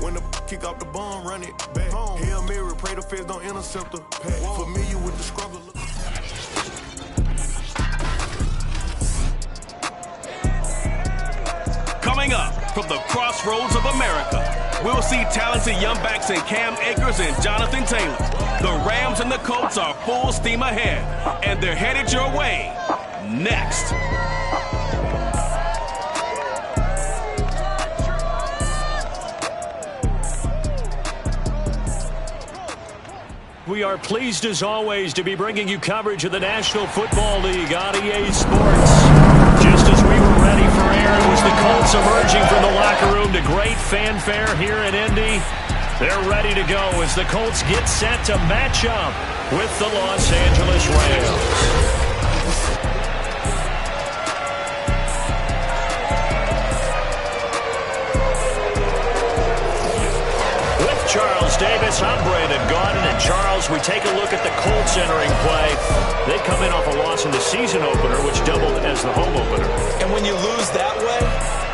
When the kick off the ball, run it back home. Hail Mary, pray the feds don't intercept the pass. Familiar with the struggle. Coming up from the crossroads of America, we'll see talented young backs in Cam Akers and Jonathan Taylor. The Rams and the Colts are full steam ahead, and they're headed your way next. We are pleased as always to be bringing you coverage of the National Football League on EA Sports. Just as we were ready for air, it was the Colts emerging from the locker room to great fanfare here in Indy. They're ready to go as the Colts get set to match up with the Los Angeles Rams. Charles Davis, I'm Brandon Gaudin, and Charles, we take a look at the Colts entering play. They come in off a loss in the season opener, which doubled as the home opener. And when you lose that way,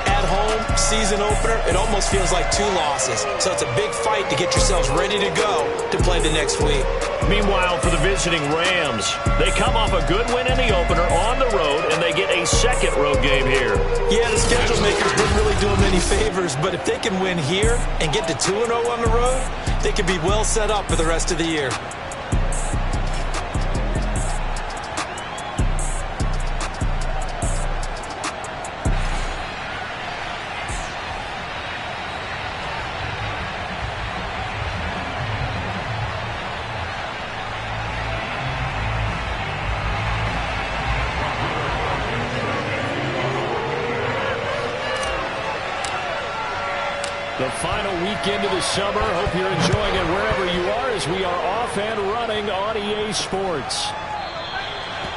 at home, season opener, it almost feels like two losses. So it's a big fight to get yourselves ready to go to play the next week. Meanwhile, for the visiting Rams, they come off a good win in the opener on the road, and they get a second road game here. Yeah, the schedule makers didn't really do them any favors, but if they can win here and get to 2-0 on the road, they can be well set up for the rest of the year. The final weekend of the summer. Hope you're enjoying it wherever you are as we are off and running on EA Sports.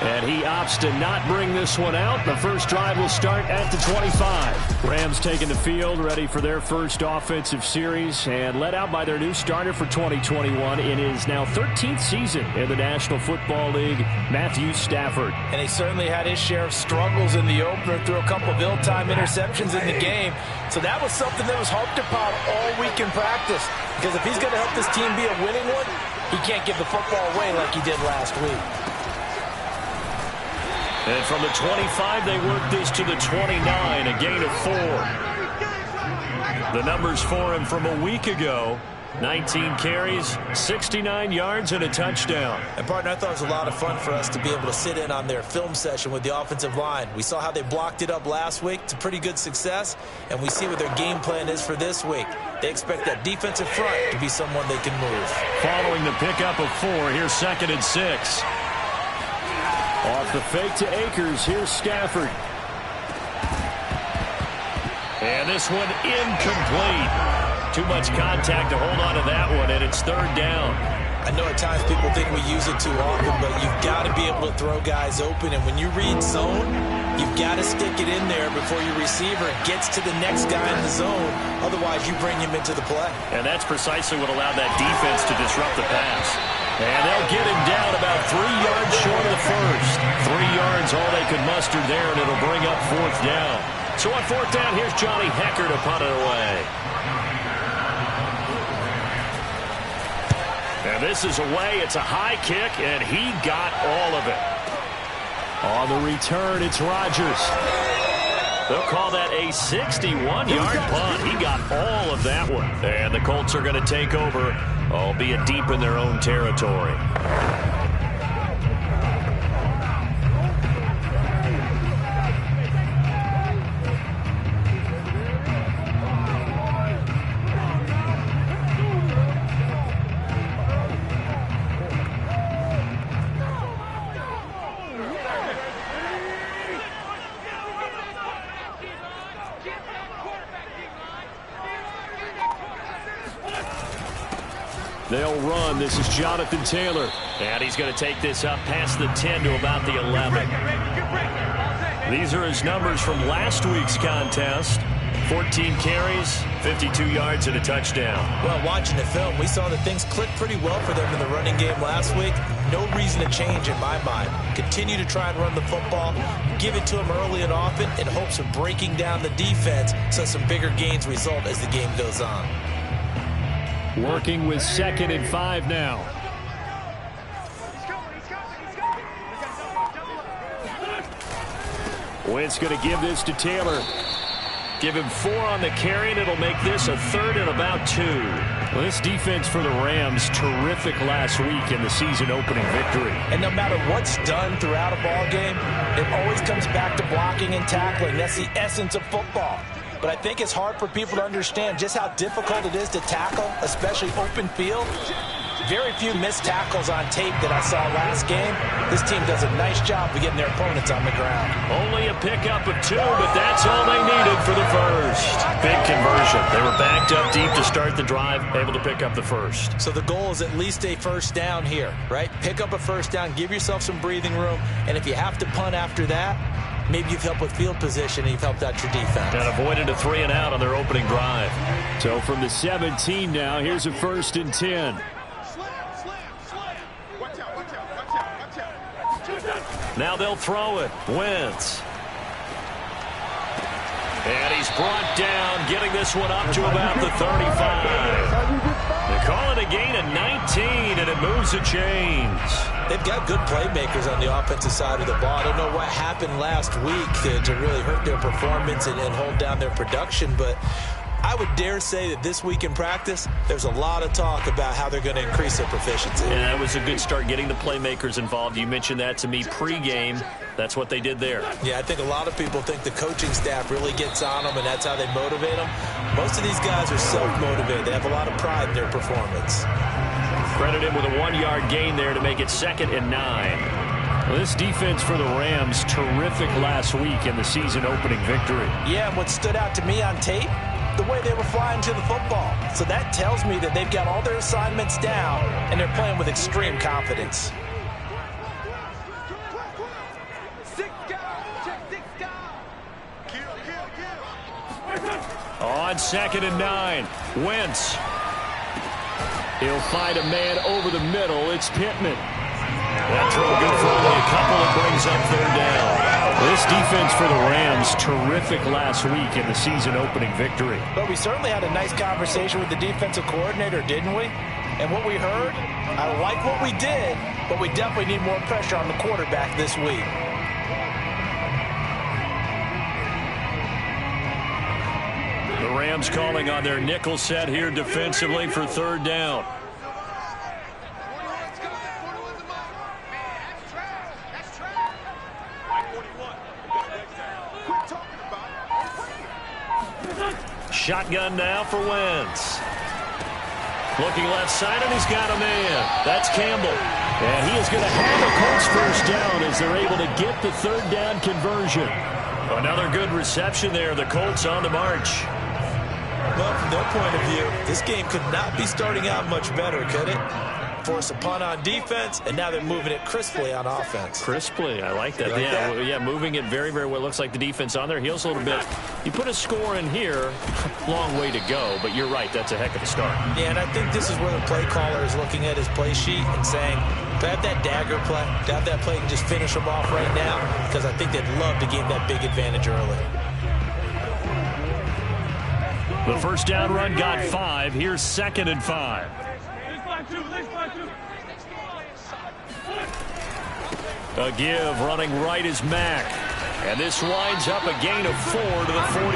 And he opts to not bring this one out. The first drive will start at the 25. Rams taking the field, ready for their first offensive series, and led out by their new starter for 2021 in his now 13th season in the National Football League, Matthew Stafford. And he certainly had his share of struggles in the opener, threw a couple of ill-timed interceptions in the game. So that was something that was harped upon all week in practice. Because if he's going to help this team be a winning one, he can't give the football away like he did last week. And from the 25, they work this to the 29, a gain of 4. The numbers for him from a week ago: 19 carries, 69 yards, and a touchdown. And, partner, I thought it was a lot of fun for us to be able to sit in on their film session with the offensive line. We saw how they blocked it up last week. It's a pretty good success, and we see what their game plan is for this week. They expect that defensive front to be someone they can move. Following the pickup of 4, here's 2nd and 6. Off the fake to Akers, here's Stafford. And this one incomplete. Too much contact to hold on to that one, and it's 3rd down. I know at times people think we use it too often, but you've got to be able to throw guys open. And when you read zone, you've got to stick it in there before your receiver gets to the next guy in the zone. Otherwise, you bring him into the play. And that's precisely what allowed that defense to disrupt the pass. And they'll get him down about 3 yards short of the first. 3 yards, all they could muster there, and it'll bring up 4th down. So on 4th down, here's Johnny Hekker to punt it away. And this is away. It's a high kick, and he got all of it. On the return, it's Rodgers. They'll call that a 61-yard punt. He got all of that one. And the Colts are going to take over, albeit deep in their own territory. They'll run. This is Jonathan Taylor. And he's going to take this up past the 10 to about the 11. These are his numbers from last week's contest. 14 carries, 52 yards, and a touchdown. Well, watching the film, we saw that things clicked pretty well for them in the running game last week. No reason to change in my mind. Continue to try and run the football, give it to them early and often in hopes of breaking down the defense so some bigger gains result as the game goes on. Working with 2nd and 5 now. Wentz going to give this to Taylor. Give him 4 on the carry, and it'll make this a 3rd and about 2. Well, this defense for the Rams, terrific last week in the season-opening victory. And no matter what's done throughout a ball game, it always comes back to blocking and tackling. That's the essence of football. But I think it's hard for people to understand just how difficult it is to tackle, especially open field. Very few missed tackles on tape that I saw last game. This team does a nice job of getting their opponents on the ground. Only a pickup of 2, but that's all they needed for the first. Big conversion. They were backed up deep to start the drive, able to pick up the first. So the goal is at least a first down here, right? Pick up a first down, give yourself some breathing room, and if you have to punt after that, maybe you've helped with field position and you've helped out your defense. And avoided a 3 and out on their opening drive. So from the 17 now, here's a 1st and 10. Now they'll throw it. Wentz. And he's brought down, getting this one up to about the 35. They call it a gain of 19, and it moves the chains. They've got good playmakers on the offensive side of the ball. I don't know what happened last week to really hurt their performance and hold down their production, but I would dare say that this week in practice, there's a lot of talk about how they're going to increase their proficiency. Yeah, that was a good start, getting the playmakers involved. You mentioned that to me pregame. That's what they did there. Yeah, I think a lot of people think the coaching staff really gets on them, and that's how they motivate them. Most of these guys are self-motivated. They have a lot of pride in their performance. Credit him with a 1-yard gain there to make it 2nd and 9. Well, this defense for the Rams, terrific last week in the season-opening victory. Yeah, and what stood out to me on tape, the way they were flying to the football. So that tells me that they've got all their assignments down, and they're playing with extreme confidence. On 2nd and 9, Wentz. He'll find a man over the middle. It's Pittman. That throw good for only a couple, and brings up 3rd down. This defense for the Rams, terrific last week in the season-opening victory. But we certainly had a nice conversation with the defensive coordinator, didn't we? And what we heard, I like what we did, but we definitely need more pressure on the quarterback this week. The Rams calling on their nickel set here defensively for 3rd down. Shotgun now for Wentz. Looking left side, and he's got a man. That's Campbell. And he is going to have the Colts first down as they're able to get the 3rd down conversion. Another good reception there. The Colts on the march. Well, from their point of view, this game could not be starting out much better, could it? Force a punt on defense, and now they're moving it crisply on offense. Crisply, I like that. Yeah, moving it very, very well. Looks like the defense on their heels a little bit. You put a score in here, long way to go, but you're right, that's a heck of a start. Yeah, and I think this is where the play caller is looking at his play sheet and saying, to have that dagger play, to have that play and just finish them off right now, because I think they'd love to gain that big advantage early. The first down run got 5. Here's 2nd and 5. A give, running right is Mack. And this winds up a gain of 4 to the 41.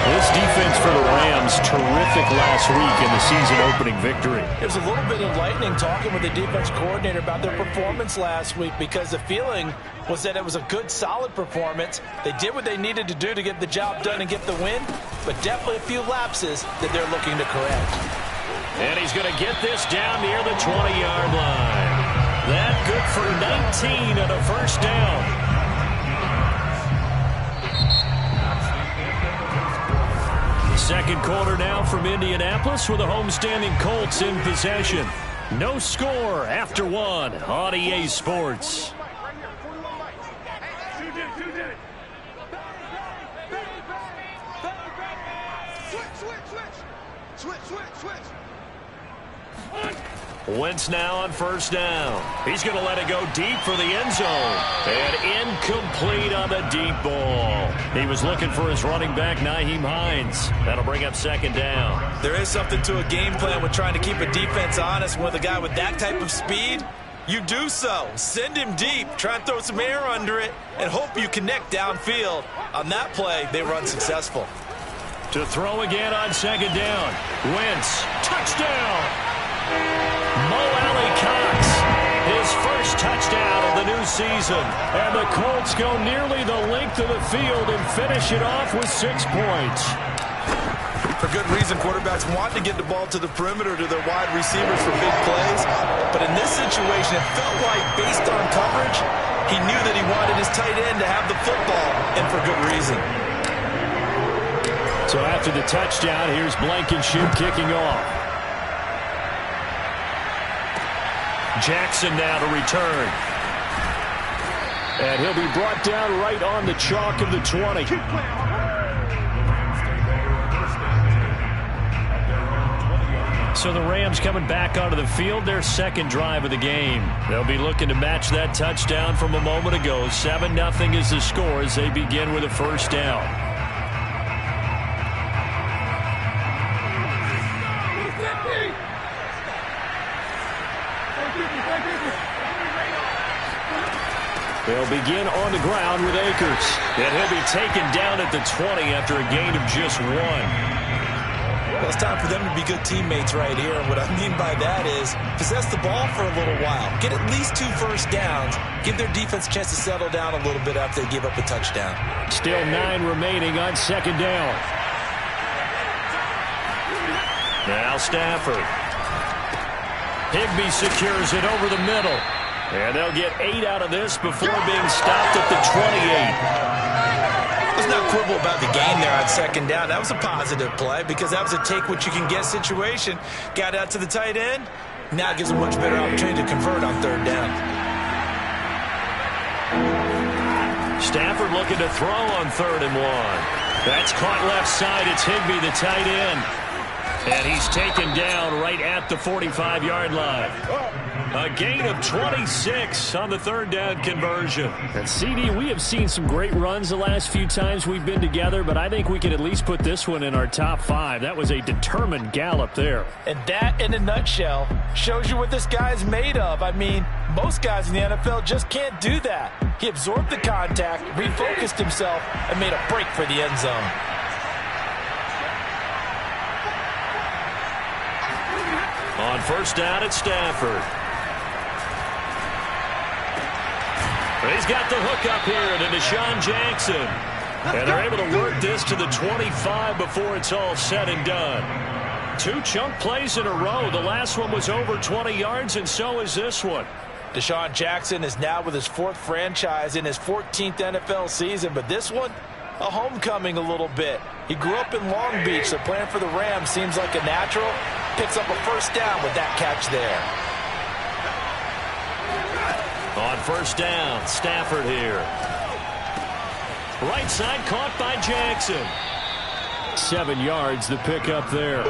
This defense for the Rams, terrific last week in the season-opening victory. It was a little bit enlightening talking with the defense coordinator about their performance last week, because the feeling was that it was a good, solid performance. They did what they needed to do to get the job done and get the win, but definitely a few lapses that they're looking to correct. And he's going to get this down near the 20-yard line. That good for 19 and a first down. Second quarter now from Indianapolis with the homestanding Colts in possession. No score after 1 on EA Sports. Wentz now on first down. He's going to let it go deep for the end zone. And incomplete on the deep ball. He was looking for his running back, Nyheim Hines. That'll bring up second down. There is something to a game plan with trying to keep a defense honest. With a guy with that type of speed, you do so. Send him deep. Try and throw some air under it and hope you connect downfield. On that play, they run successful. To throw again on second down. Wentz, touchdown. Mo Alley-Cox, his first touchdown of the new season. And the Colts go nearly the length of the field and finish it off with 6 points. For good reason, quarterbacks want to get the ball to the perimeter to their wide receivers for big plays. But in this situation, it felt like, based on coverage, he knew that he wanted his tight end to have the football, and for good reason. So after the touchdown, here's Blankenship kicking off. Jackson now to return. And he'll be brought down right on the chalk of the 20. So the Rams coming back onto the field, their second drive of the game. They'll be looking to match that touchdown from a moment ago. 7-0 is the score as they begin with a first down. They'll begin on the ground with Akers. And he'll be taken down at the 20 after a gain of just 1. Well, it's time for them to be good teammates right here. And what I mean by that is possess the ball for a little while. Get at least 2 first downs. Give their defense a chance to settle down a little bit after they give up a touchdown. Still 9 remaining on second down. Now Stafford. Higbee secures it over the middle. And they'll get 8 out of this before being stopped at the 28. Let's not quibble about the gain there on second down. That was a positive play because that was a take-what-you-can-get situation. Got out to the tight end. Now it gives a much better opportunity to convert on third down. Stafford looking to throw on 3rd and 1. That's caught left side. It's Higbee, the tight end. And he's taken down right at the 45-yard line. A gain of 26 on the third down conversion. And CD, we have seen some great runs the last few times we've been together, but I think we can at least put this one in our top 5. That was a determined gallop there. And that, in a nutshell, shows you what this guy's made of. I mean, most guys in the NFL just can't do that. He absorbed the contact, refocused himself, and made a break for the end zone. On first down, it's Stafford. He's got the hook up here to Deshaun Jackson. And they're able to work this to the 25 before it's all said and done. 2 chunk plays in a row. The last one was over 20 yards, and so is this one. Deshaun Jackson is now with his 4th franchise in his 14th NFL season, but this one, a homecoming a little bit. He grew up in Long Beach, so playing for the Rams seems like a natural. Picks up a first down with that catch there. On first down, Stafford here. Right side caught by Jackson. 7 yards the pickup there.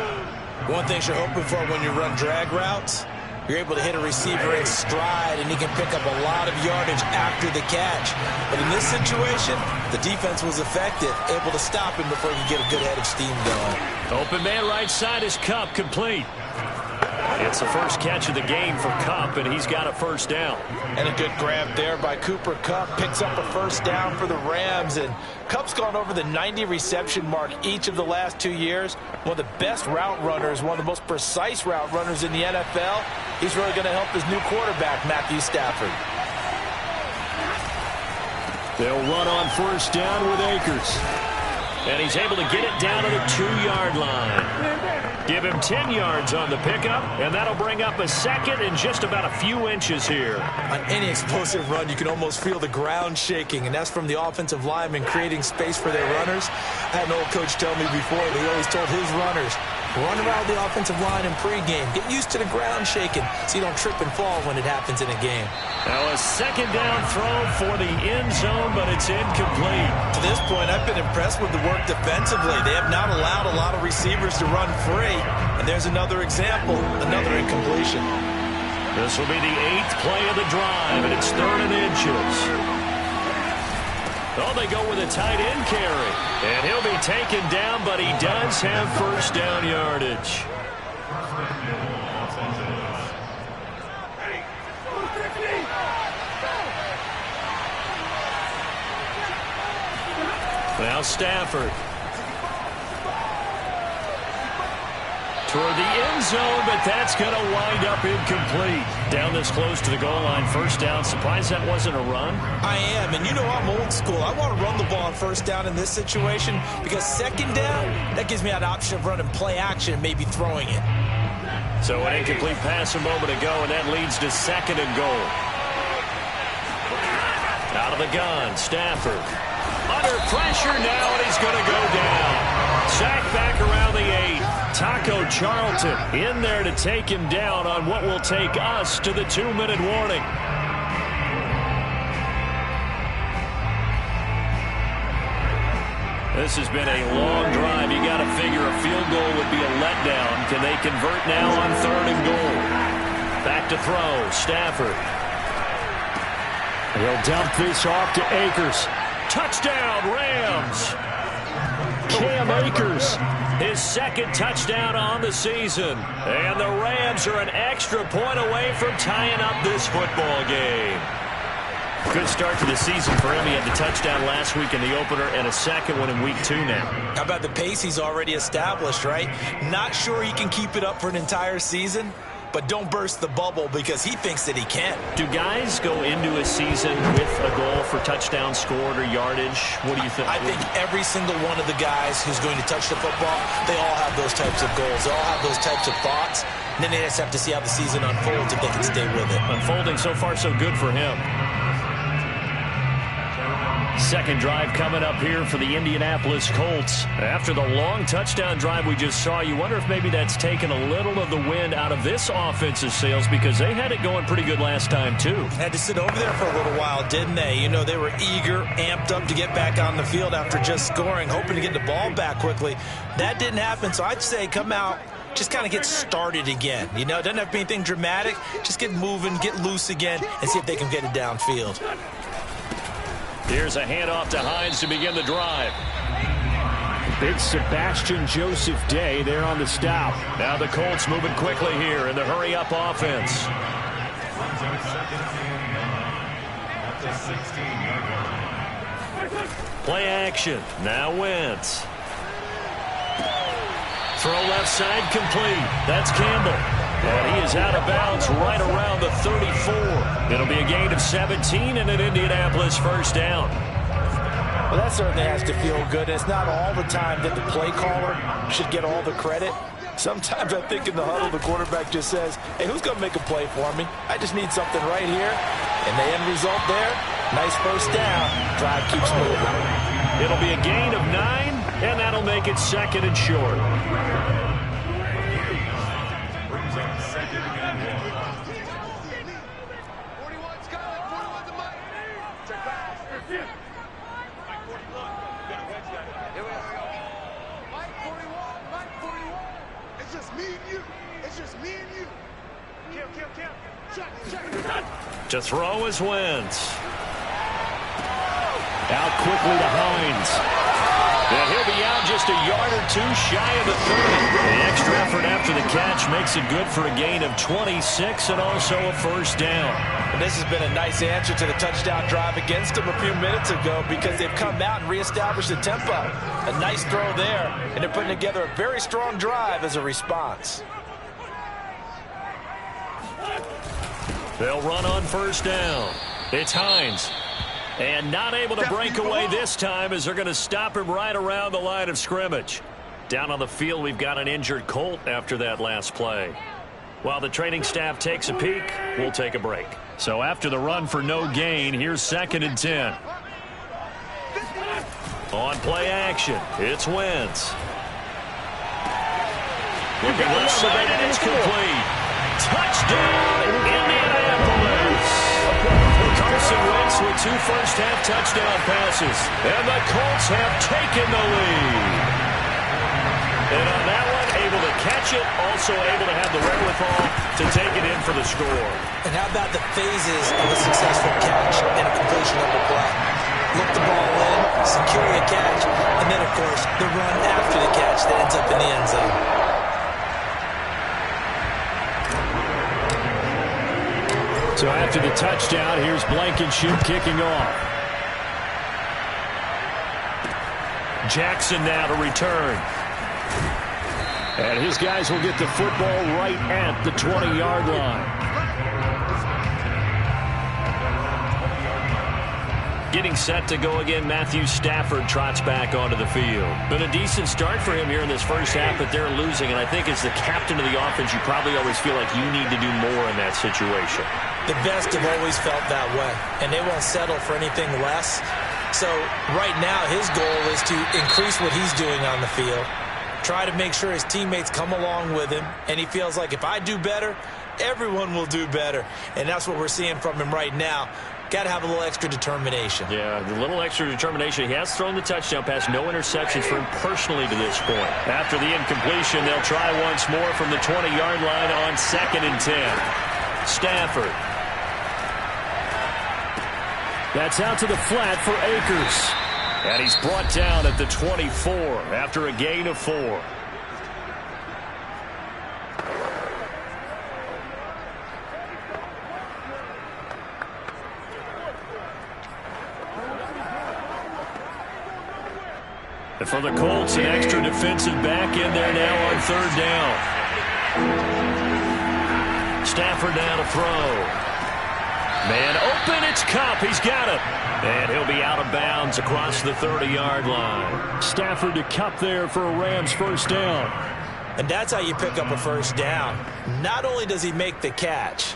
One thing you're hoping for when you run drag routes, you're able to hit a receiver in stride, and he can pick up a lot of yardage after the catch. But in this situation, the defense was effective, able to stop him before he could get a good head of steam going. Open man right side is Kupp, complete. It's the first catch of the game for Kupp, and he's got a first down. And a good grab there by Cooper Kupp. Picks up a first down for the Rams. And Kupp's gone over the 90 reception mark each of the last 2 years. One of the best route runners, one of the most precise route runners in the NFL. He's really going to help his new quarterback, Matthew Stafford. They'll run on first down with Akers. And he's able to get it down to the 2-yard line. Give him 10 yards on the pickup, and that'll bring up a second in just about a few inches here. On any explosive run, you can almost feel the ground shaking, and that's from the offensive linemen creating space for their runners. I had an old coach tell me before, they always told his runners, Run around the offensive line in pregame. Get used to the ground shaking so you don't trip and fall when it happens in a game. Now a second down throw for the end zone, but it's incomplete. To this point, I've been impressed with the work defensively. They have not allowed a lot of receivers to run free. And there's another example, another incompletion. This will be the 8th play of the drive, and it's 3rd and inches. Oh, they go with a tight end carry. And he'll be taken down, but he does have first down yardage. Now Stafford. Toward the end zone, but that's going to wind up incomplete. Down this close to the goal line, first down. Surprised that wasn't a run? I am, and you know I'm old school. I want to run the ball on first down in this situation because second down, that gives me an option of running play action and maybe throwing it. So an incomplete pass a moment ago, and that leads to 2nd and goal. Out of the gun, Stafford. Under pressure now, and he's going to go down. Sacked back around the 8. Taco Charlton in there to take him down on what will take us to the 2-minute warning. This has been a long drive. You got to figure a field goal would be a letdown. Can they convert now on 3rd and goal? Back to throw, Stafford. He'll dump this off to Akers. Touchdown, Rams. Cam Akers, his 2nd touchdown on the season. And the Rams are an extra point away from tying up this football game. Good start to the season for him. He had the touchdown last week in the opener and a 2nd one in week 2 now. How about the pace he's already established, right? Not sure he can keep it up for an entire season, but don't burst the bubble because he thinks that he can. Do guys go into a season with a goal for touchdown scored or yardage? What do you think? I think every single one of the guys who's going to touch the football, they all have those types of goals. They all have those types of thoughts. And then they just have to see how the season unfolds if they can stay with it. Unfolding so far so good for him. 2nd drive coming up here for the Indianapolis Colts. After the long touchdown drive we just saw, you wonder if maybe that's taken a little of the wind out of this offensive sails because they had it going pretty good last time too. Had to sit over there for a little while, didn't they? You know, they were eager, amped up to get back on the field after just scoring, hoping to get the ball back quickly. That didn't happen, so I'd say come out, just kind of get started again. You know, it doesn't have to be anything dramatic. Just get moving, get loose again, and see if they can get it downfield. Here's a handoff to Hines to begin the drive. Big Sebastian Joseph Day there on the stop. Now the Colts moving quickly here in the hurry-up offense. Play action. Now Wentz. Throw left side complete. That's Campbell. And he is out of bounds right around the 34. It'll be a gain of 17 and an Indianapolis first down. Well, that certainly has to feel good. It's not all the time that the play caller should get all the credit. Sometimes I think in the huddle, the quarterback just says, hey, who's going to make a play for me? I just need something right here. And the end result there, nice first down. Drive keeps moving. It'll be a gain of 9, and that'll make it 2nd and short. To throw is Wentz. Out quickly to Hines. And he'll be out just a yard or 2 shy of the 30. The extra effort after the catch makes it good for a gain of 26 and also a first down. And this has been a nice answer to the touchdown drive against them a few minutes ago because they've come out and reestablished the tempo. A nice throw there, and they're putting together a very strong drive as a response. They'll run on first down. It's Hines. And not able to break away this time as they're going to stop him right around the line of scrimmage. Down on the field, we've got an injured Colt after that last play. While the training staff takes a peek, we'll take a break. So after the run for no gain, here's 2nd and 10. On play action, it's Wentz. Looking left side and it's complete. Touchdown, Indianapolis. Carson Wentz with 2 first-half touchdown passes. And the Colts have taken the lead. And on that one, able to catch it, also able to have the wherewithal to take it in for the score. And how about the phases of a successful catch and a completion of a play? Look the ball in, secure the catch, and then, of course, the run after the catch that ends up in the end zone. So after the touchdown, here's Blankenship kicking off. Jackson now to return. And his guys will get the football right at the 20-yard line. Getting set to go again, Matthew Stafford trots back onto the field. Been a decent start for him here in this first half, but they're losing. And I think as the captain of the offense, you probably always feel like you need to do more in that situation. The best have always felt that way, and they won't settle for anything less. So right now, his goal is to increase what he's doing on the field, try to make sure his teammates come along with him, and he feels like if I do better, everyone will do better. And that's what we're seeing from him right now. Got to have a little extra determination. Yeah, the little extra determination. He has thrown the touchdown pass. No interceptions for him personally to this point. After the incompletion, they'll try once more from the 20-yard line on 2nd and 10. Stafford. That's out to the flat for Akers. And he's brought down at the 24 after a gain of 4. And for the Colts, an extra defensive back in there now on 3rd down. Stafford now to throw. Man open, it's Kupp. He's got it. And he'll be out of bounds across the 30-yard line. Stafford to Kupp there for a Rams first down. And that's how you pick up a first down. Not only does he make the catch,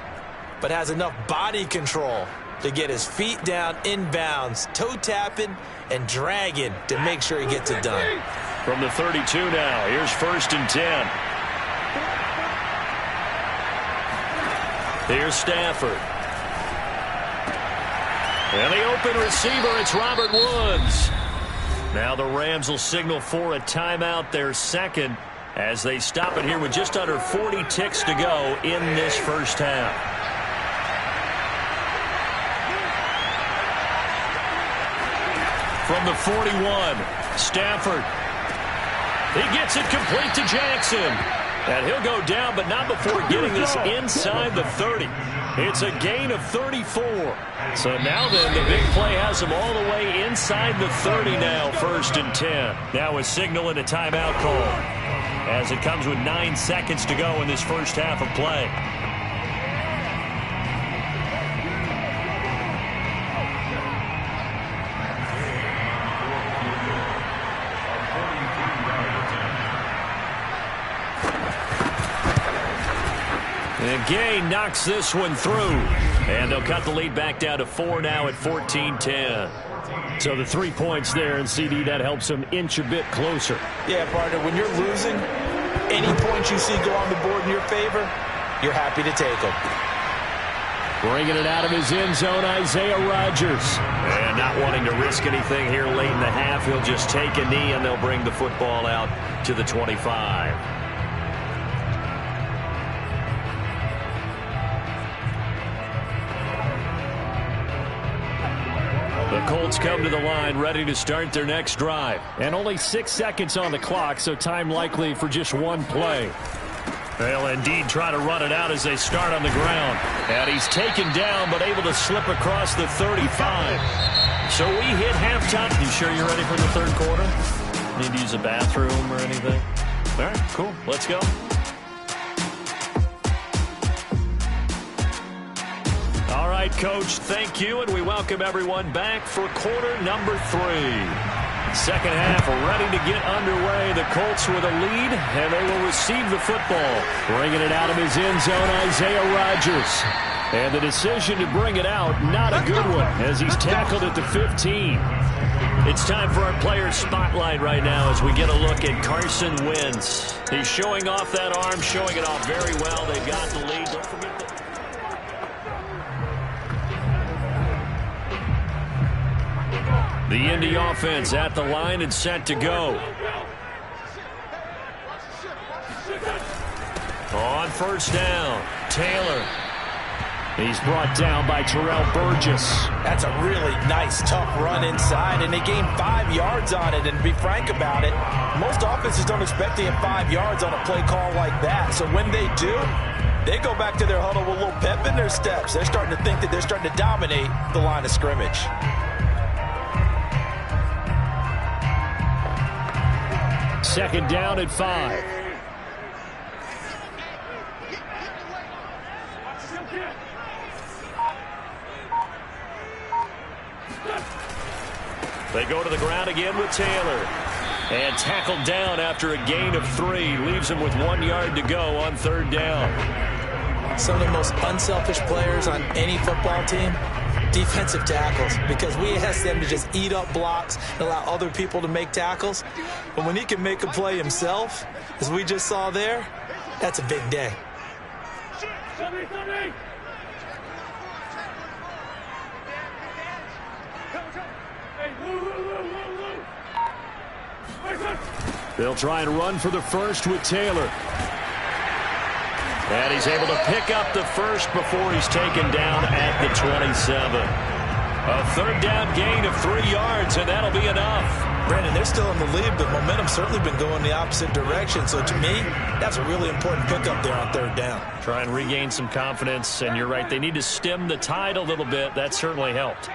but has enough body control to get his feet down inbounds, toe tapping and dragging to make sure he gets it done. From the 32 now, here's 1st and 10. Here's Stafford. And the open receiver, it's Robert Woods. Now the Rams will signal for a timeout, their second, as they stop it here with just under 40 ticks to go in this first half. From the 41, Stafford. He gets it complete to Jackson. And he'll go down, but not before getting this inside the 30. It's a gain of 34. So now then, the big play has him all the way inside the 30 now, 1st and 10. Now a signal and a timeout call, as it comes with 9 seconds to go in this first half of play. And Gay knocks this one through. And they'll cut the lead back down to 4 now at 14-10. So the 3 points there, and CD, that helps them inch a bit closer. Yeah, partner, when you're losing, any points you see go on the board in your favor, you're happy to take them. Bringing it out of his end zone, Isaiah Rodgers. And not wanting to risk anything here late in the half, he'll just take a knee, and they'll bring the football out to the 25. The Colts come to the line ready to start their next drive. And only 6 seconds on the clock, so time likely for just one play. They'll indeed try to run it out as they start on the ground. And he's taken down, but able to slip across the 35. So we hit halftime. You sure you're ready for the third quarter? Need to use a bathroom or anything? All right, cool. Let's go. All right, Coach, thank you, and we welcome everyone back for quarter number 3. Second half ready to get underway. The Colts with a lead, and they will receive the football. Bringing it out of his end zone, Isaiah Rodgers. And the decision to bring it out, not a good one, as he's tackled at the 15. It's time for our player spotlight right now as we get a look at Carson Wentz. He's showing off that arm, showing it off very well. They've got the lead. Don't forget the Indy offense at the line and set to go. On first down, Taylor. He's brought down by Terrell Burgess. That's a really nice, tough run inside, and they gained 5 yards on it. And to be frank about it, most offenses don't expect to get 5 yards on a play call like that. So when they do, they go back to their huddle with a little pep in their steps. They're starting to think that they're starting to dominate the line of scrimmage. Second down at 5. They go to the ground again with Taylor. And tackled down after a gain of 3. Leaves him with 1 yard to go on third down. Some of the most unselfish players on any football team, defensive tackles, because we ask them to just eat up blocks and allow other people to make tackles. But when he can make a play himself, as we just saw there, that's a big day. They'll try and run for the first with Taylor. And he's able to pick up the first before he's taken down at the 27. A third down gain of 3 yards, and that'll be enough. Brandon, they're still in the lead, but momentum's certainly been going the opposite direction. So to me, that's a really important pickup there on third down. Try and regain some confidence, and you're right, they need to stem the tide a little bit. That certainly helped.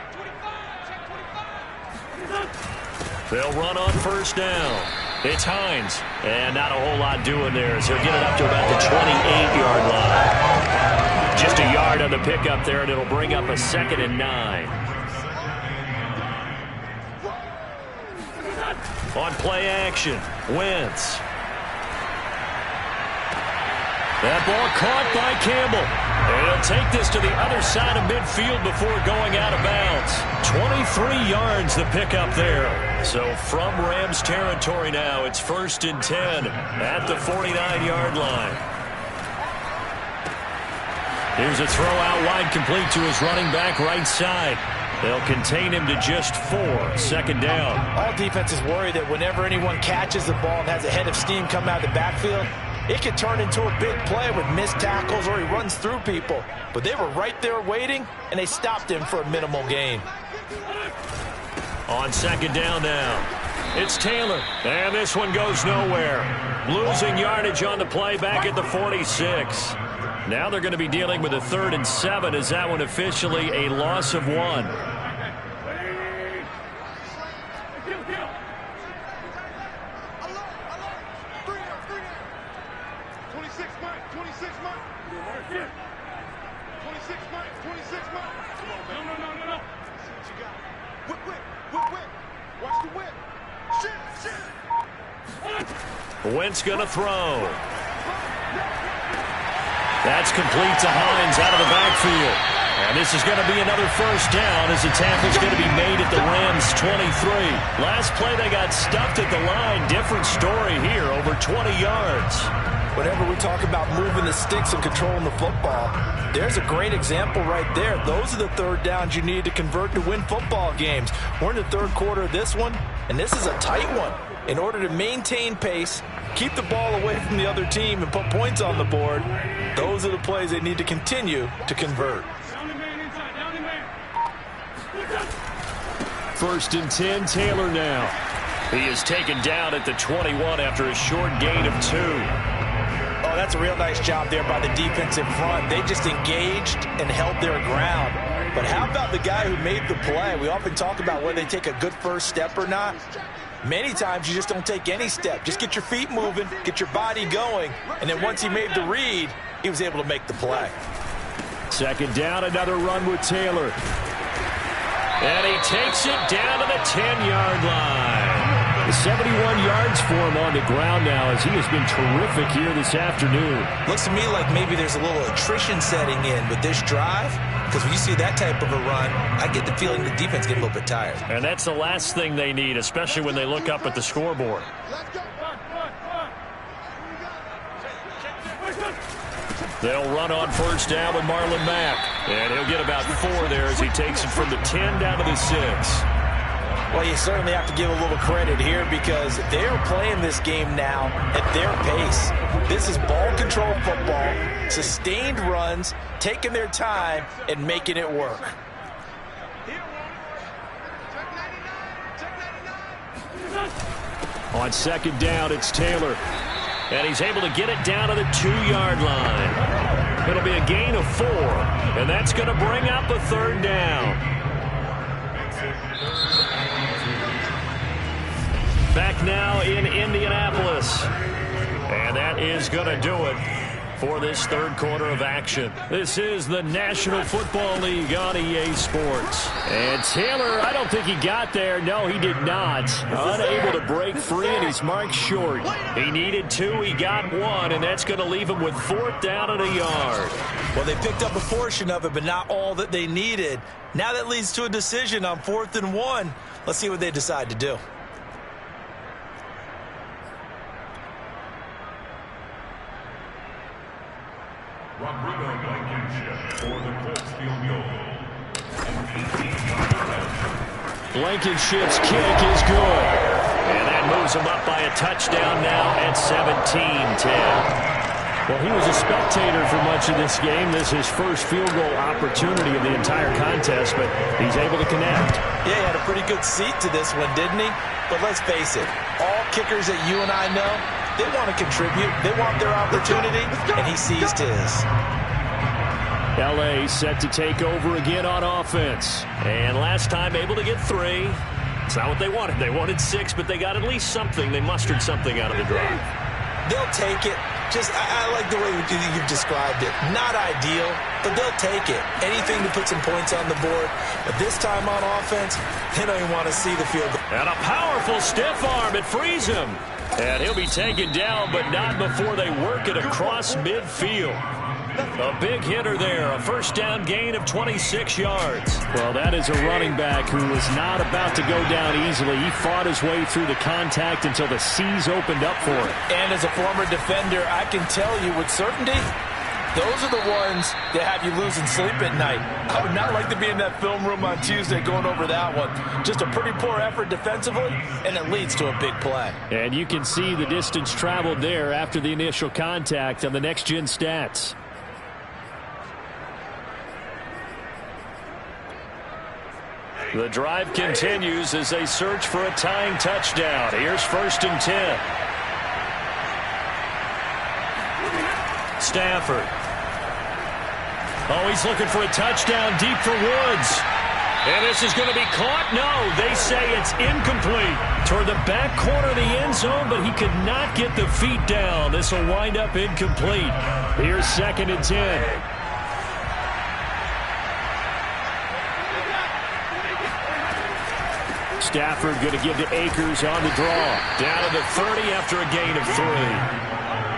They'll run on first down. It's Hines, and not a whole lot doing there as they'll get it up to about the 28-yard line. Just a yard on the pickup there, and it'll bring up a 2nd and 9. On play action, Wentz. That ball caught by Campbell. And he'll take this to the other side of midfield before going out of bounds. 23 yards the pickup there. So from Rams territory now, it's 1st and 10 at the 49-yard line. Here's a throw out wide, complete to his running back right side. They'll contain him to just 4. 2nd down. All defenses worry that whenever anyone catches the ball and has a head of steam come out of the backfield, it could turn into a big play with missed tackles or he runs through people. But they were right there waiting, and they stopped him for a minimal gain. On 2nd down now, it's Taylor. And this one goes nowhere. Losing yardage on the play back at the 46. Now they're going to be dealing with a 3rd and 7 as that one officially a loss of 1. Wentz going to throw. That's complete to Hines out of the backfield. And this is going to be another first down as the tackle's going to be made at the Rams 23. Last play they got stuffed at the line. Different story here, over 20 yards. Whenever we talk about moving the sticks and controlling the football, there's a great example right there. Those are the third downs you need to convert to win football games. We're in the third quarter of this one, and this is a tight one. In order to maintain pace, keep the ball away from the other team, and put points on the board, those are the plays they need to continue to convert. 1st and 10, Taylor now. He is taken down at the 21 after a short gain of 2. Oh, that's a real nice job there by the defensive front. They just engaged and held their ground. But how about the guy who made the play? We often talk about whether they take a good first step or not. Many times you just don't take any step. Just get your feet moving, get your body going, and then once he made the read, he was able to make the play. 2nd down, another run with Taylor. And he takes it down to the 10-yard line. 71 yards for him on the ground now, as he has been terrific here this afternoon. Looks to me like maybe there's a little attrition setting in with this drive, because when you see that type of a run, I get the feeling the defense get a little bit tired. And that's the last thing they need, especially when they look up at the scoreboard. They'll run on first down with Marlon Mack. And he'll get about 4 there as he takes it from the 10 down to the 6. Well, you certainly have to give a little credit here because they're playing this game now at their pace. This is ball control football, sustained runs, taking their time and making it work. On second down, it's Taylor. And he's able to get it down to the 2-yard line. It'll be a gain of 4, and that's going to bring up a third down. Back now in Indianapolis. And that is going to do it for this third quarter of action. This is the National Football League on EA Sports. And Taylor, I don't think he got there. No, he did not. Unable to break free, and he's marked short. He needed 2, he got 1, and that's going to leave him with 4th down and a yard. Well, they picked up a portion of it, but not all that they needed. Now that leads to a decision on 4th and 1. Let's see what they decide to do. Rodrigo Blankenship for the Colts field goal. Blankenship's kick is good. And that moves him up by a touchdown now at 17-10. Well, he was a spectator for much of this game. This is his first field goal opportunity of the entire contest, but he's able to connect. Yeah, he had a pretty good seat to this one, didn't he? But let's face it, all kickers that you and I know, they want to contribute. They want their opportunity, and he seized his. L.A. set to take over again on offense. And last time able to get 3. It's not what they wanted. They wanted 6, but they got at least something. They mustered something out of the drive. They'll take it. I like the way you've described it. Not ideal, but they'll take it. Anything to put some points on the board. But this time on offense, they don't even want to see the field goal. And a powerful stiff arm. It frees him. And he'll be taken down, but not before they work it across midfield. A big hitter there, a first down gain of 26 yards. Well, that is a running back who was not about to go down easily. He fought his way through the contact until the seas opened up for him. And as a former defender, I can tell you with certainty, those are the ones that have you losing sleep at night. I would not like to be in that film room on Tuesday going over that one. Just a pretty poor effort defensively, and it leads to a big play. And you can see the distance traveled there after the initial contact on the next-gen stats. The drive continues as they search for a tying touchdown. Here's 1st and 10. Stafford. Oh, he's looking for a touchdown deep for Woods. And this is going to be caught. No, they say it's incomplete. Toward the back corner of the end zone, but he could not get the feet down. This will wind up incomplete. Here's 2nd and 10. Stafford going to give to Akers on the draw. Down to the 30 after a gain of 3.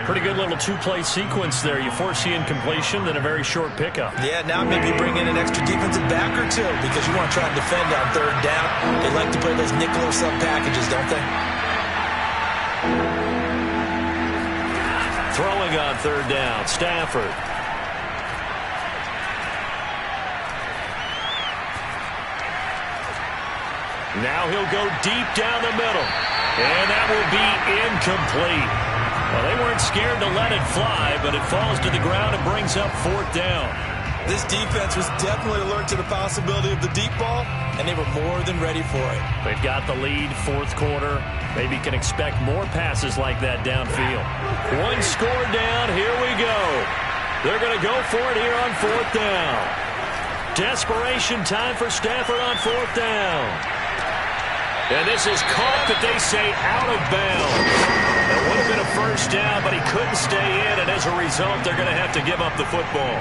Pretty good little 2-play sequence there. You force the incompletion, then a very short pickup. Yeah, now maybe bring in an extra defensive back or 2 because you want to try to defend on 3rd down. They like to play those nickel or sub packages, don't they? Throwing on 3rd down, Stafford. Now he'll go deep down the middle. And that will be incomplete. Well, they weren't scared to let it fly, but it falls to the ground and brings up 4th down. This defense was definitely alert to the possibility of the deep ball, and they were more than ready for it. They've got the lead, 4th quarter. Maybe can expect more passes like that downfield. 1 score down. Here we go. They're going to go for it here on 4th down. Desperation time for Stafford on 4th down. And this is caught, but they say out of bounds. It would have been a first down, but he couldn't stay in, and as a result, they're going to have to give up the football.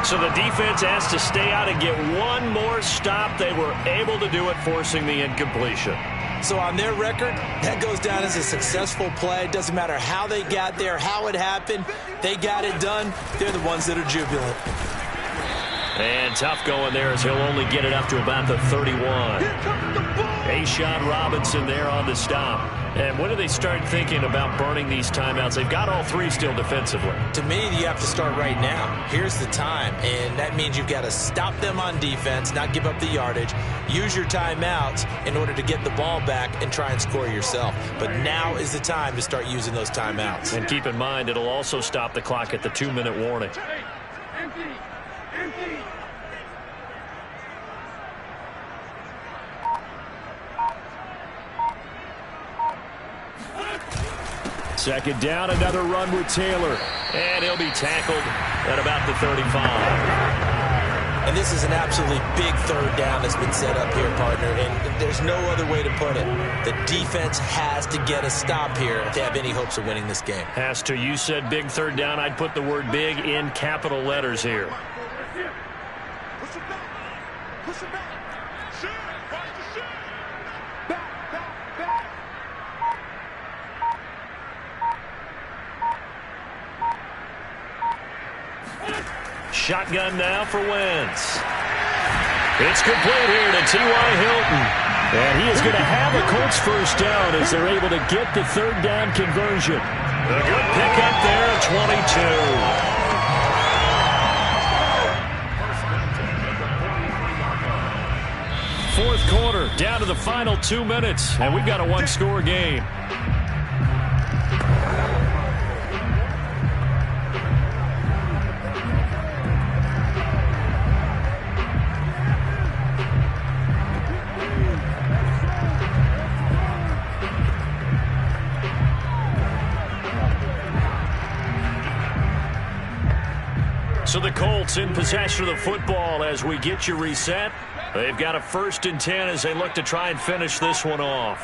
So the defense has to stay out and get one more stop. They were able to do it, forcing the incompletion. So on their record, that goes down as a successful play. Doesn't matter how they got there, how it happened. They got it done. They're the ones that are jubilant. And tough going there as he'll only get it up to about the 31. A'Shawn Robinson there on the stop. And when do they start thinking about burning these timeouts? They've got all three still defensively. To me, you have to start right now. Here's the time, and that means you've got to stop them on defense, not give up the yardage, use your timeouts in order to get the ball back and try and score yourself. But now is the time to start using those timeouts. And keep in mind, it'll also stop the clock at the 2-minute warning. Second down, another run with Taylor. And he'll be tackled at about the 35. And this is an absolutely big third down that's been set up here, partner. And there's no other way to put it. The defense has to get a stop here if they have any hopes of winning this game. Has to. You said big third down. I'd put the word big in capital letters here. Push it back. Push it back. Shoot. Watch the shoot. Back, back, back. Shotgun now for Wentz. It's complete here to T.Y. Hilton. And he is going to have a Colts first down as they're able to get the third down conversion. A good pickup there at 22. Fourth quarter, down to the final 2 minutes, and we've got a one-score game. So the Colts in possession of the football as we get you reset. They've got a 1st and 10 as they look to try and finish this one off.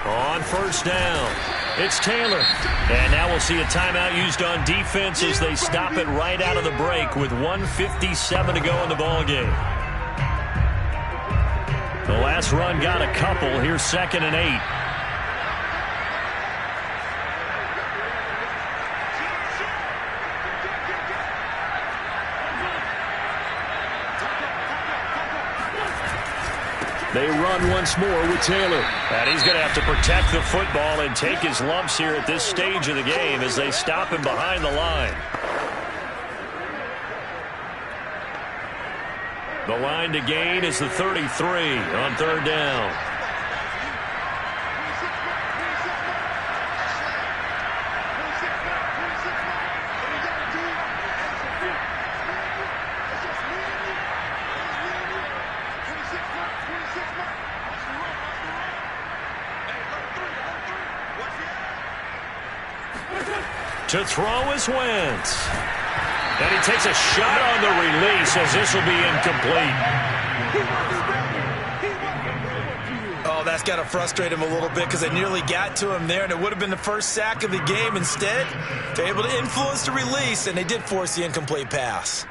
On first down, it's Taylor. And now we'll see a timeout used on defense as they stop it right out of the break with 1:57 to go in the ballgame. The last run got a couple. Here's 2nd and 8. They run once more with Taylor. And he's going to have to protect the football and take his lumps here at this stage of the game as they stop him behind the line. The line to gain is the 33 on third down. To throw is Wentz. And he takes a shot on the release as this will be incomplete. Oh, that's got to frustrate him a little bit because they nearly got to him there, and it would have been the first sack of the game. Instead, they're able to influence the release, and they did force the incomplete pass.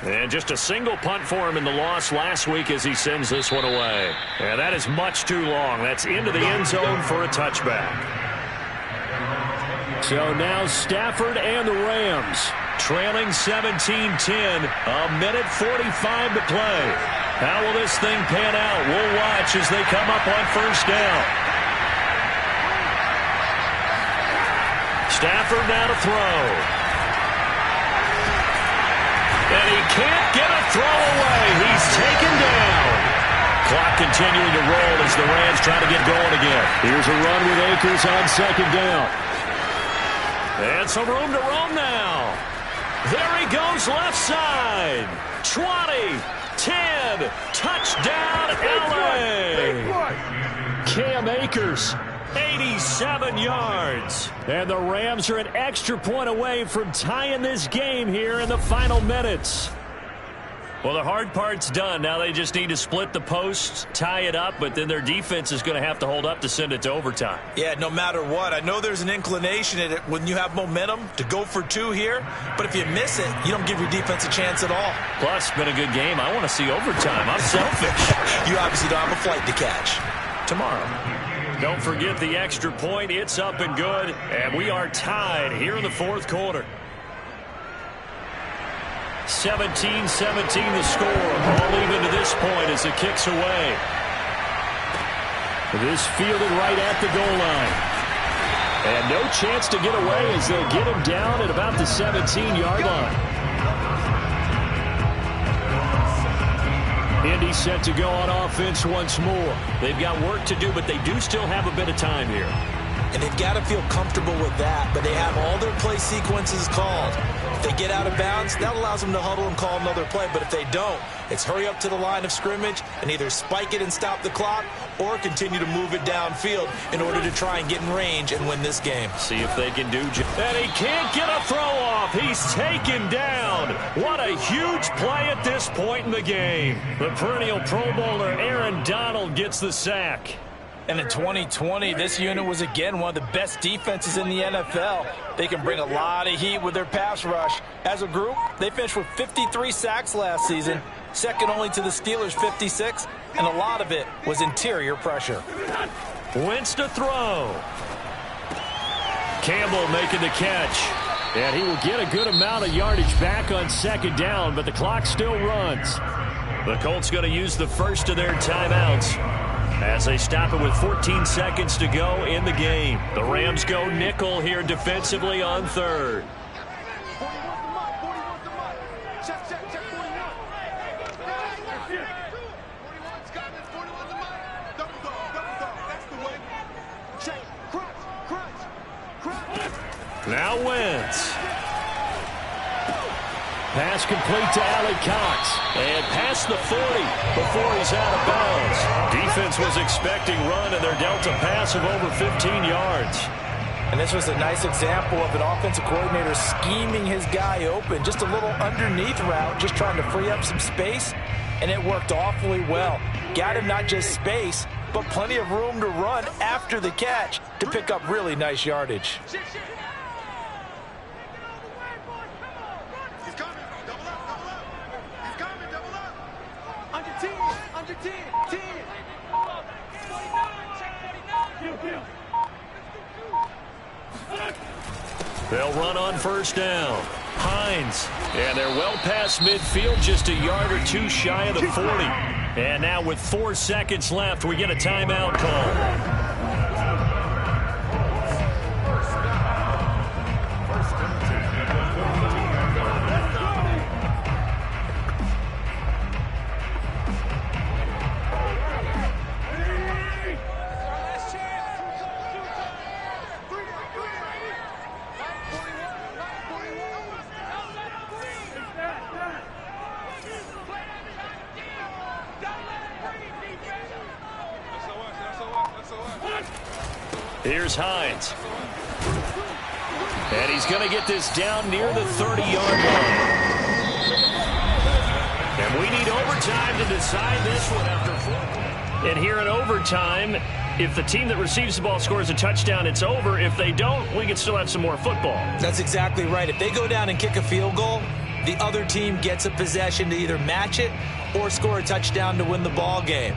And just a single punt for him in the loss last week as he sends this one away. And that is much too long. That's into the end zone for a touchback. So now Stafford and the Rams trailing 17-10. A minute 45 to play. How will this thing pan out? We'll watch as they come up on first down. Stafford now to throw. And he can't get a throw away. He's taken down. Clock continuing to roll as the Rams try to get going again. Here's a run with Akers on second down. And some room to roam now. There he goes left side. 20, 10, touchdown LA. Cam Akers. 87 yards. And the Rams are an extra point away from tying this game here in the final minutes. Well, the hard part's done. Now they just need to split the posts, tie it up, but then their defense is going to have to hold up to send it to overtime. Yeah, no matter what. I know there's an inclination in it when you have momentum to go for two here, but if you miss it, you don't give your defense a chance at all. Plus, it's been a good game. I want to see overtime. I'm selfish. You obviously don't have a flight to catch. Tomorrow. Don't forget the extra point. It's up and good, and we are tied here in the fourth quarter. 17-17 the score. All even to this point as it kicks away. This fielded right at the goal line. And no chance to get away as they'll get him down at about the 17-yard line. Indy set to go on offense once more. They've got work to do, but they do still have a bit of time here. And they've got to feel comfortable with that, but they have all their play sequences called. If they get out of bounds, that allows them to huddle and call another play. But if they don't, it's hurry up to the line of scrimmage and either spike it and stop the clock or continue to move it downfield in order to try and get in range and win this game. See if they can do. And he can't get a throw off. He's taken down. What a huge play at this point in the game. The perennial Pro Bowler Aaron Donald gets the sack. And in 2020, this unit was again one of the best defenses in the NFL. They can bring a lot of heat with their pass rush. As a group, they finished with 53 sacks last season, second only to the Steelers' 56, and a lot of it was interior pressure. Wentz to throw. Campbell making the catch. And he will get a good amount of yardage back on second down, but the clock still runs. The Colts going to use the first of their timeouts as they stop it with 14 seconds to go in the game. The Rams go nickel here defensively on third. Now Wentz. Pass complete to Alec Cox. And past the 40 before he's out of bounds. Defense was expecting run, and they're dealt a pass of over 15 yards. And this was a nice example of an offensive coordinator scheming his guy open. Just a little underneath route, just trying to free up some space, and it worked awfully well. Got him not just space, but plenty of room to run after the catch to pick up really nice yardage. They'll run on first down. Hines. And they're well past midfield, just a yard or two shy of the 40. And now with 4 seconds left, we get a timeout call. Here's Hines. And he's going to get this down near the 30-yard line. And we need overtime to decide this one after 4. And here in overtime, if the team that receives the ball scores a touchdown, it's over. If they don't, we can still have some more football. That's exactly right. If they go down and kick a field goal, the other team gets a possession to either match it or score a touchdown to win the ball game.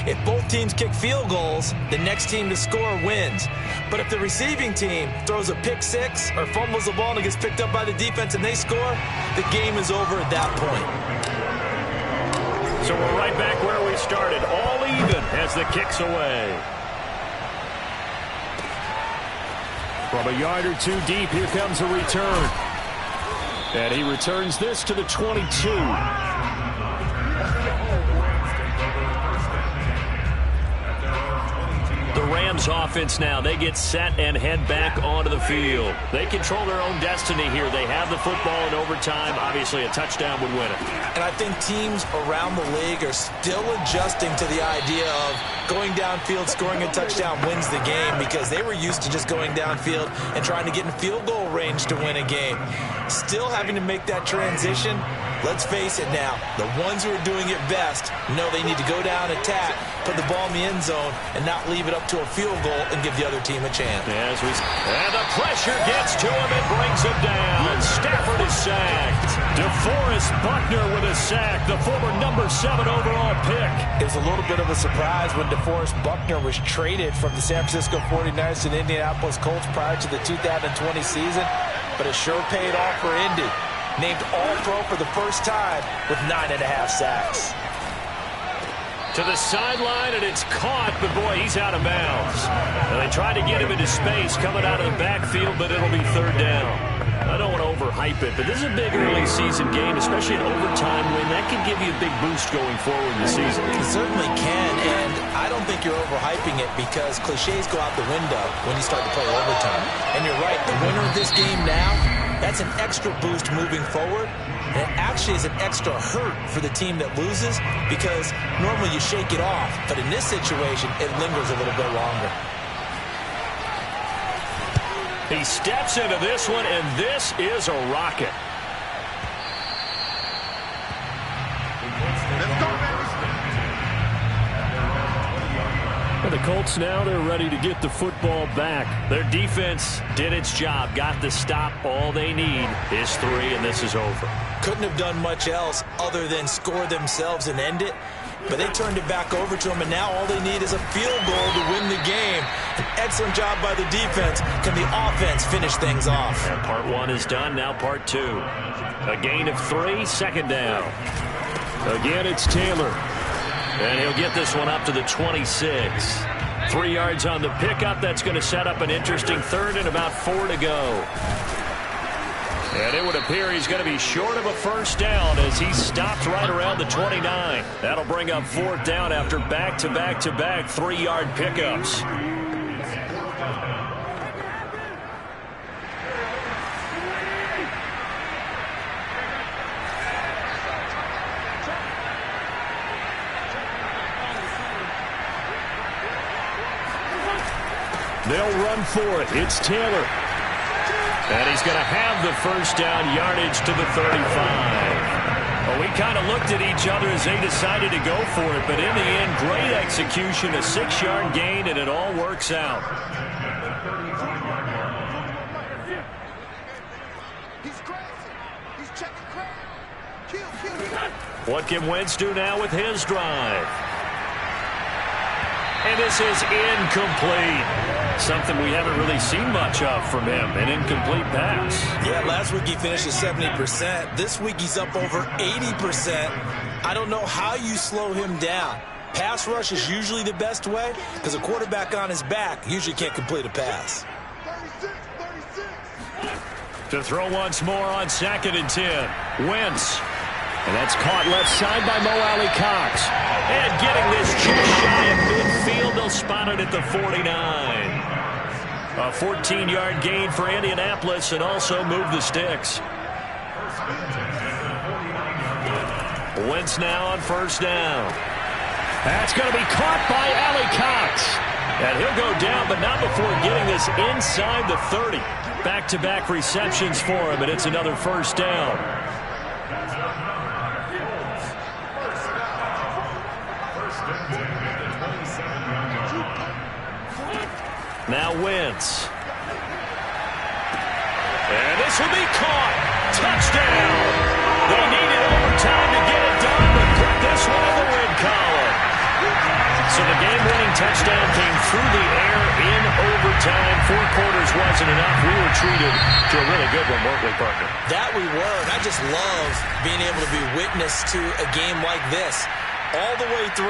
If both teams kick field goals, the next team to score wins. But if the receiving team throws a pick six or fumbles the ball and it gets picked up by the defense and they score, the game is over at that point. So we're right back where we started, all even as the kick's away. From a yard or two deep, here comes a return. And he returns this to the 22. The Rams offense now, they get set and head back onto the field. They control their own destiny here. They have the football in overtime. Obviously, a touchdown would win it. And I think teams around the league are still adjusting to the idea of going downfield, scoring a touchdown wins the game, because they were used to just going downfield and trying to get in field goal range to win a game. Still having to make that transition, Let's face it now, the ones who are doing it best know they need to go down, attack, put the ball in the end zone, and not leave it up to a field goal and give the other team a chance. And the pressure gets to him and brings him down. Stafford is sacked. DeForest Buckner with a sack, the former number 7 overall pick. It was a little bit of a surprise when DeForest Buckner was traded from the San Francisco 49ers to the Indianapolis Colts prior to the 2020 season, but it sure paid off for Indy. Named All-Pro for the first time with 9.5 sacks. To the sideline, and it's caught, but boy, he's out of bounds. Now, they tried to get him into space coming out of the backfield, but it'll be third down. I don't want to overhype it, but this is a big early season game, especially an overtime win. That can give you a big boost going forward in the season. It certainly can, and I don't think you're overhyping it because cliches go out the window when you start to play overtime. And you're right, the winner of this game now, that's an extra boost moving forward. And it actually is an extra hurt for the team that loses because normally you shake it off. But in this situation, it lingers a little bit longer. He steps into this one, and this is a rocket. The Colts now, they're ready to get the football back. Their defense did its job, got the stop. All they need is 3, and this is over. Couldn't have done much else other than score themselves and end it. But they turned it back over to them, and now all they need is a field goal to win the game. An excellent job by the defense. Can the offense finish things off? And part 1 is done, now part 2. A gain of 3, second down. Again, it's Taylor. And he'll get this one up to the 26. 3 yards on the pickup. That's going to set up an interesting third and about 4 to go. And it would appear he's going to be short of a first down as he stopped right around the 29. That'll bring up 4th down after back-to-back-to-back 3-yard pickups. They'll run for it. It's Taylor. And he's going to have the first down, yardage to the 35. Well, we kind of looked at each other as they decided to go for it, but in the end, great execution, a 6-yard gain, and it all works out. He's crazy. He's checking crowd. Kill. What can Wentz do now with his drive? And this is incomplete. Something we haven't really seen much of from him, an incomplete pass. Yeah, last week he finished at 70%. This week he's up over 80%. I don't know how you slow him down. Pass rush is usually the best way because a quarterback on his back usually can't complete a pass. 36. To throw once more on 2nd and 10. Wentz. And that's caught left side by Mo Alley Cox. And getting this just shy of midfield, they'll spot it at the 49. A 14-yard gain for Indianapolis and also move the sticks. Wentz now on first down. That's going to be caught by Alley Cox. And he'll go down, but not before getting this inside the 30. Back-to-back receptions for him, and it's another first down. Now Wentz. And this will be caught. Touchdown. They needed overtime to get it done, but put this one in the win column. So the game-winning touchdown came through the air in overtime. 4 quarters wasn't enough. We were treated to a really good one, weren't we, partner? That we were, and I just love being able to be witness to a game like this all the way through.